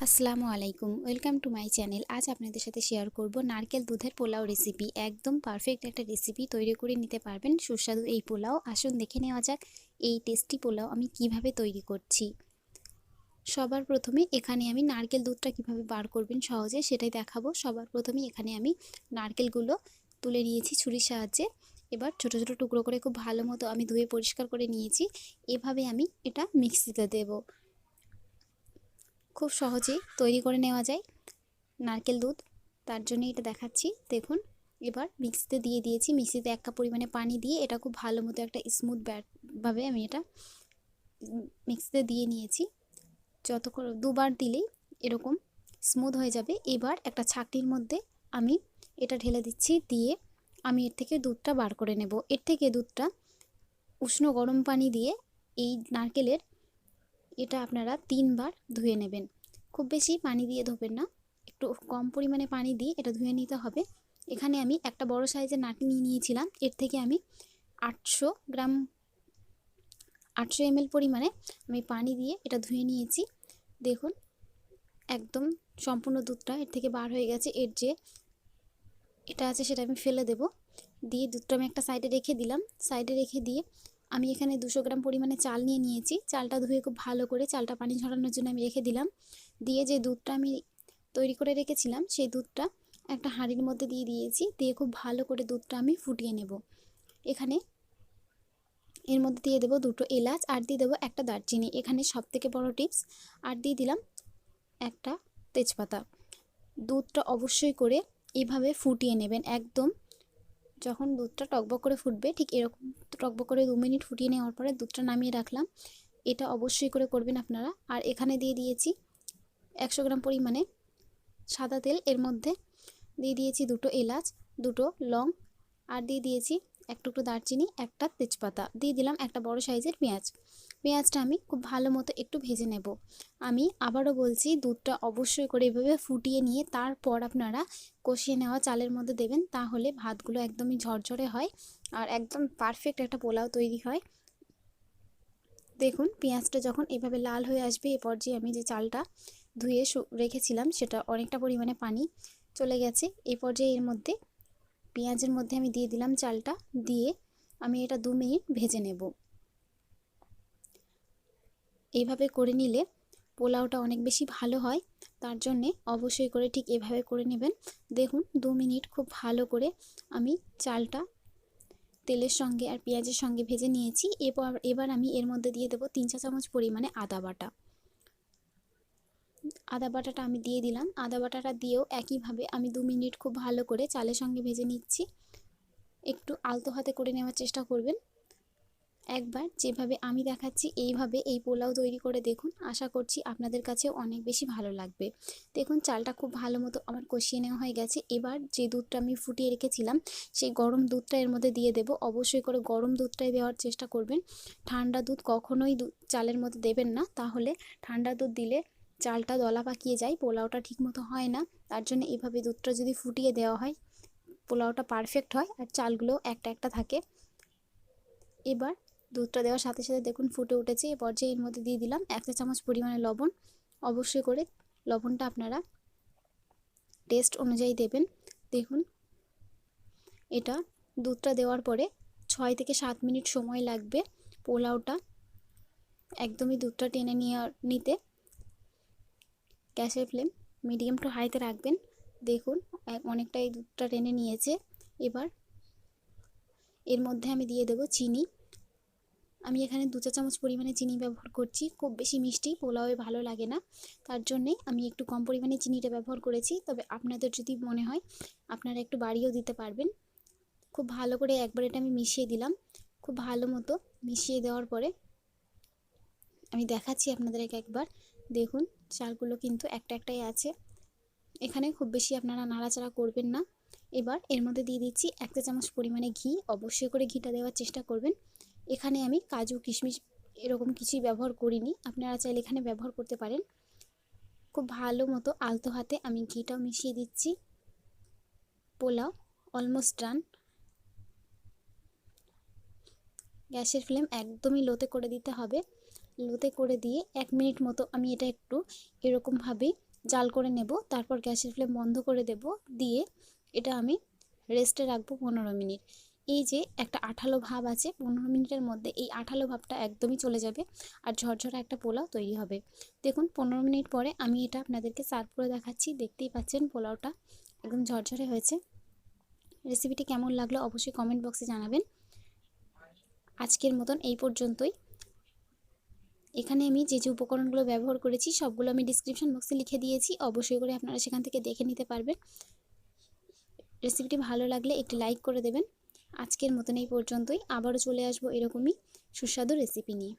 আসসালামু আলাইকুম, welcome to my channel. আজ আপনাদের সাথে শেয়ার করব নারকেল দুধের পোলাও রেসিপি। একদম পারফেক্ট একটা রেসিপি তৈরি করে নিতে পারবেন সুস্বাদু এই পোলাও। আসুন দেখে নেওয়া যাক এই টেস্টি পোলাও আমি কিভাবে তৈরি করছি। সবার প্রথমে এখানে আমি নারকেল দুধটা কিভাবে বার করবেন সহজে সেটাই দেখাবো। সবার প্রথমে এখানে আমি নারকেলগুলো তুলে নিয়েছি ছুরির সাহায্যে। এবার ছোট ছোট টুকরো করে খুব ভালো মতো আমি ধুয়ে পরিষ্কার করে নিয়েছি। এভাবে আমি এটা মিক্সিতে দেবো। খুব সহজেই তৈরি করে নেওয়া যায় নারকেল দুধ, তার জন্য এটা দেখাচ্ছি। দেখুন, এবার মিক্সিতে দিয়ে দিয়েছি। মিক্সিতে 1 কাপ পরিমাণে পানি দিয়ে এটা খুব ভালো মতো একটা স্মুথ ভাবে আমি এটা মিক্সিতে দিয়ে নিয়েছি। যতক্ষণ দুবার দিলেই এরকম স্মুথ হয়ে যাবে। এবার একটা ছাঁকনির মধ্যে আমি এটা ঢেলে দিচ্ছি, দিয়ে আমি এর থেকে দুধটা বার করে নেব। এর থেকে দুধটা উষ্ণ গরম পানি দিয়ে এই নারকেলের এটা আপনারা 3 বার ধুয়ে নেবেন। খুব বেশি পানি দিয়ে ধোবেন না, একটু কম পরিমাণে পানি দিয়ে এটা ধুয়ে নিতে হবে। এখানে আমি একটা বড় সাইজের নারকেল নিয়েছিলাম। এর থেকে আমি 800 গ্রাম 800 ml পরিমাণে আমি পানি দিয়ে এটা ধুয়ে নিয়েছি। দেখুন, একদম সম্পূর্ণ দুধটা এর থেকে বার হয়ে গেছে। এর যে এটা আছে সেটা আমি ফেলে দেব। দিয়ে দুধটা আমি একটা সাইডে রেখে দিলাম। সাইডে রেখে দিয়ে আমি এখানে 200 গ্রাম পরিমাণে চাল নিয়ে নিয়েছি। চালটা ধুয়ে খুব ভালো করে চালটা পানি ঝরানোর জন্য আমি রেখে দিলাম। দিয়ে যে দুধটা আমি তৈরি করে রেখেছিলাম সেই দুধটা একটা হাঁড়ির মধ্যে দিয়ে দিয়েছি। দিয়ে খুব ভালো করে দুধটা আমি ফুটিয়ে নেব। এখানে এর মধ্যে দিয়ে দেবো 2টো এলাচ, আর দিয়ে দেবো একটা দারচিনি। এখানে সবথেকে বড় টিপস, আর দিয়ে দিলাম একটা তেজপাতা। দুধটা অবশ্যই করে এভাবে ফুটিয়ে নেবেন। একদম যখন দুধটা টকবক করে ফুটবে ঠিক এরকম টকবক করে 2 মিনিট ফুটিয়ে নেওয়ার পরে দুধটা নামিয়ে রাখলাম। এটা অবশ্যই করে করবেন আপনারা। আর এখানে দিয়ে দিয়েছি 100 গ্রাম পরিমাণে সাদা তেল। এর মধ্যে দিয়ে দিয়েছি 2টো এলাচ, 2টো লং, আর দিয়ে দিয়েছি এক টুকরো দারচিনি, একটা তেজপাতা। দিয়ে দিলাম একটা বড় সাইজের পেঁয়াজ। পেঁয়াজটা আমি খুব ভালো মতো একটু ভেজে নেব। আমি আবারও বলছি, দুধটা অবশ্যই করে এভাবে ফুটিয়ে নিয়ে তারপর আপনারা কষিয়ে নেওয়া চালের মধ্যে দেবেন, তাহলে ভাতগুলো একদমই ঝরঝরে হয় আর একদম পারফেক্ট একটা পোলাও তৈরি হয়। দেখুন, পেঁয়াজটা যখন এভাবে লাল হয়ে আসবে এ পর্যায়ে আমি যে চালটা ধুয়ে রেখেছিলাম সেটা অনেকটা পরিমাণে পানি চলে গেছে। এই পর্যায়ে এর মধ্যে পেঁয়াজের মধ্যে আমি দিয়ে দিলাম চালটা। দিয়ে আমি এটা 2 মিনিট ভেজে নেব। এইভাবে করে নিলে পোলাওটা অনেক বেশি ভালো হয়, তার জন্যে অবশ্যই করে ঠিক এভাবে করে নেবেন। দেখুন, 2 মিনিট খুব ভালো করে আমি চালটা তেলের সঙ্গে আর পেঁয়াজের সঙ্গে ভেজে নিয়েছি। এবার আমি এর মধ্যে দিয়ে দেবো 3 চা চামচ পরিমাণে আদা বাটা। আদা বাটাটা আমি দিয়ে দিলাম। আদা বাটাটা দিয়েও একইভাবে আমি 2 মিনিট খুব ভালো করে চালের সঙ্গে ভেজে নিচ্ছি। একটু আলতো হাতে করে নেওয়ার চেষ্টা করবেন। একবার যেভাবে আমি দেখাচ্ছি এইভাবে এই পোলাও তৈরি করে দেখুন, আশা করছি আপনাদের কাছেও অনেক বেশি ভালো লাগবে। দেখুন, চালটা খুব ভালো মতো আমার কষিয়ে নেওয়া হয়ে গেছে। এবার যে দুধটা আমি ফুটিয়ে রেখেছিলাম সেই গরম দুধটা এর মধ্যে দিয়ে দেব। অবশ্যই করে গরম দুধটাই দেওয়ার চেষ্টা করবেন। ঠান্ডা দুধ কখনোই চালের মধ্যে দেবেন না, তাহলে ঠান্ডা দুধ দিলে চালটা দলা পাকিয়ে যায়, পোলাওটা ঠিকমতো হয় না। তার জন্য এভাবে দুধটা যদি ফুটিয়ে দেওয়া হয় পোলাওটা পারফেক্ট হয় আর চালগুলো একটা একটা থাকে। এবার দুধটা দেওয়ার সাথে সাথে দেখুন ফুটে উঠেছে। এ পর্যায়ে এর মধ্যে দিয়ে দিলাম 1 চা চামচ পরিমাণে লবণ। অবশ্যই করে লবণটা আপনারা টেস্ট অনুযায়ী দেবেন। দেখুন, এটা দুধটা দেওয়ার পরে 6 থেকে 7 মিনিট সময় লাগবে পোলাওটা একদমই দুধটা টেনে নিতে। গ্যাসের ফ্লেম মিডিয়াম টু হাইতে রাখবেন। দেখুন, অনেকটাই দুধটা টেনে নিয়েছে। এবার এর মধ্যে আমি দিয়ে দেবো চিনি। আমি এখানে 2 চা চামচ পরিমাণে চিনি ব্যবহার করছি। খুব বেশি মিষ্টি পোলাওয়ে ভালো লাগে না, তার জন্যে আমি একটু কম পরিমাণে চিনিটা ব্যবহার করেছি। তবে আপনাদের যদি মনে হয় আপনারা একটু বাড়িয়েও দিতে পারবেন। খুব ভালো করে একবার এটা আমি মিশিয়ে দিলাম। খুব ভালো মতো মিশিয়ে দেওয়ার পরে আমি দেখাচ্ছি আপনাদেরকে একবার। দেখুন, চালগুলো কিন্তু একটা একটাই আছে। এখানে খুব বেশি আপনারা নাড়াচাড়া করবেন না। এবার এর মধ্যে দিয়ে দিচ্ছি 1 চা চামচ পরিমাণে ঘি। অবশ্যই করে ঘিটা দেওয়ার চেষ্টা করবেন। এখানে আমি কাজু কিশমিশ এরকম কিছুই ব্যবহার করিনি, আপনারা চাইলে এখানে ব্যবহার করতে পারেন। খুব ভালো মতো আলতো হাতে আমি ঘিটাও মিশিয়ে দিচ্ছি। Pulao almost done. গ্যাসের ফ্লেম একদমই লোতে করে দিতে হবে। লোতে করে দিয়ে 1 মিনিট মতো আমি এটা একটু এরকমভাবেই জাল করে নেব। তারপর গ্যাসের ফ্লেম বন্ধ করে দেব, দিয়ে এটা আমি রেস্টে রাখবো 15 মিনিট। এই যে একটা আঠালো ভাব আছে, 15 মিনিটের মধ্যে এই আঠালো ভাবটা একদমই চলে যাবে আর ঝরঝরা একটা পোলাও তৈরি হবে। দেখুন 15 মিনিট পরে আমি এটা আপনাদেরকে সার্ভ করে দেখাচ্ছি। দেখতেই পাচ্ছেন পোলাওটা একদম ঝরঝরে হয়েছে। রেসিপিটি কেমন লাগলো অবশ্যই কমেন্ট বক্সে জানাবেন। আজকের মতন এই পর্যন্তই। এখানে আমি যে যে উপকরণগুলো ব্যবহার করেছি সবগুলো আমি ডিসক্রিপশন বক্সে লিখে দিয়েছি, অবশ্যই করে আপনারা সেখান থেকে দেখে নিতে পারবেন। রেসিপিটি ভালো লাগলে একটি লাইক করে দেবেন। আজকের মতন এই পর্যন্তই, আবারও চলে আসবো এরকমই সুস্বাদু রেসিপি নিয়ে।